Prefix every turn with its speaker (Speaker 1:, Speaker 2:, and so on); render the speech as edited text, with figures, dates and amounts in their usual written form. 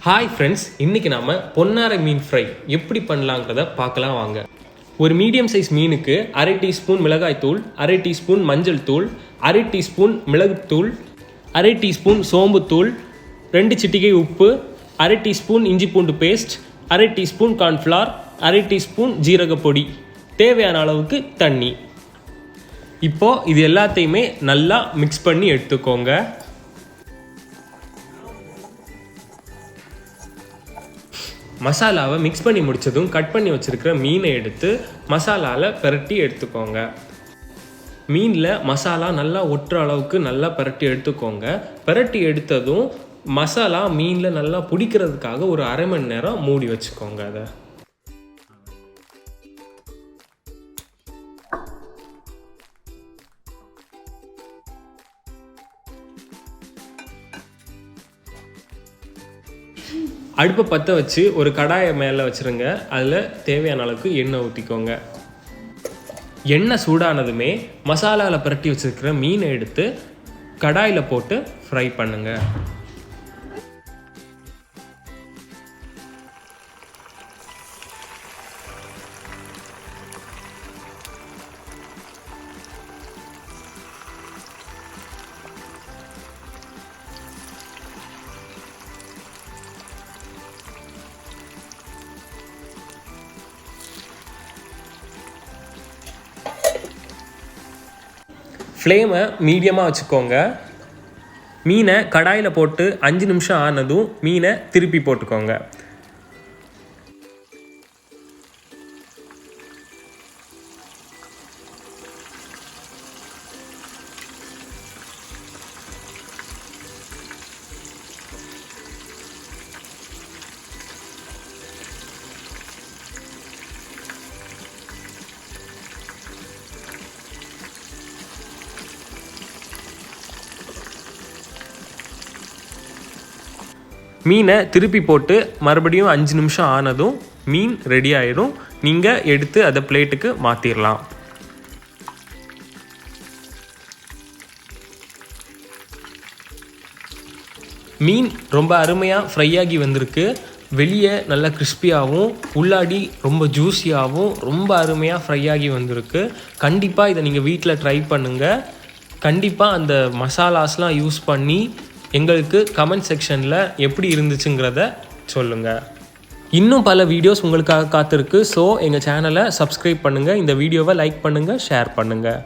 Speaker 1: Hi friends, இன்றைக்கி நாம் பொன்னாரை மீன் fry எப்படி பண்ணலாங்கிறத பார்க்கலாம் வாங்க. ஒரு மீடியம் சைஸ் மீனுக்கு 1/2 டீஸ்பூன் மிளகாய்த்தூள், 1/2 டீஸ்பூன் மஞ்சள் தூள், 1/2 டீஸ்பூன் மிளகுத்தூள், 1/2 டீஸ்பூன் சோம்புத்தூள், 2 சிட்டிகை உப்பு, 1/2 டீஸ்பூன் இஞ்சி பூண்டு பேஸ்ட், 1/2 டீஸ்பூன் கார்ன்ஃப்ளவர், 1/2 டீஸ்பூன் ஜீரகப்பொடி, தேவையான அளவுக்கு தண்ணி. இப்போது இது எல்லாத்தையுமே நல்லா மிக்ஸ் பண்ணி எடுத்துக்கோங்க. மசாலாவை மிக்ஸ் பண்ணி முடித்ததும் கட் பண்ணி வச்சுருக்கிற மீனை எடுத்து மசாலாவில் பிரட்டி எடுத்துக்கோங்க. மீனில் மசாலா நல்லா ஒட்டுற அளவுக்கு நல்லா பிரட்டி எடுத்துக்கோங்க. பிரட்டி எடுத்ததும் மசாலா மீனில் நல்லா பிடிக்கிறதுக்காக ஒரு 1/2 மணி நேரம் மூடி வச்சுக்கோங்க. அதை அடுப்பை பற்ற வச்சு ஒரு கடாயை மேலே வச்சுருங்க. அதில் தேவையான அளவுக்கு எண்ணெய் ஊற்றிக்கோங்க. எண்ணெய் சூடானதுமே மசாலாவில் பிரட்டி வச்சுருக்கிற மீனை எடுத்து கடாயில் போட்டு ஃப்ரை பண்ணுங்கள். ஃப்ளேமை மீடியமாக வச்சுக்கோங்க. மீனை கடாயில் போட்டு 5 நிமிஷம் ஆனதும் மீனை திருப்பி போட்டுக்கோங்க. மீனை திருப்பி போட்டு மறுபடியும் 5 நிமிஷம் ஆனதும் மீன் ரெடி ஆயிடும். நீங்கள் எடுத்து அதை பிளேட்டுக்கு மாற்றிடலாம். மீன் ரொம்ப அருமையாக ஃப்ரை ஆகி வந்திருக்கு. வெளியே நல்லா கிறிஸ்பியாகவும் உள்ளாடி ரொம்ப ஜூஸியாகவும் ரொம்ப அருமையாக ஃப்ரை ஆகி வந்திருக்கு. கண்டிப்பாக இதை நீங்கள் வீட்டில் ட்ரை பண்ணுங்கள். கண்டிப்பாக அந்த மசாலாஸ்லாம் யூஸ் பண்ணி எங்களுக்கு கமெண்ட் செக்ஷனில் எப்படி இருந்துச்சுங்கிறத சொல்லுங்கள். இன்னும் பல வீடியோஸ் உங்களுக்காக காத்திருக்கு. ஸோ எங்கள் சேனலை சப்ஸ்கிரைப் பண்ணுங்கள், இந்த வீடியோவை லைக் பண்ணுங்கள், ஷேர் பண்ணுங்கள்.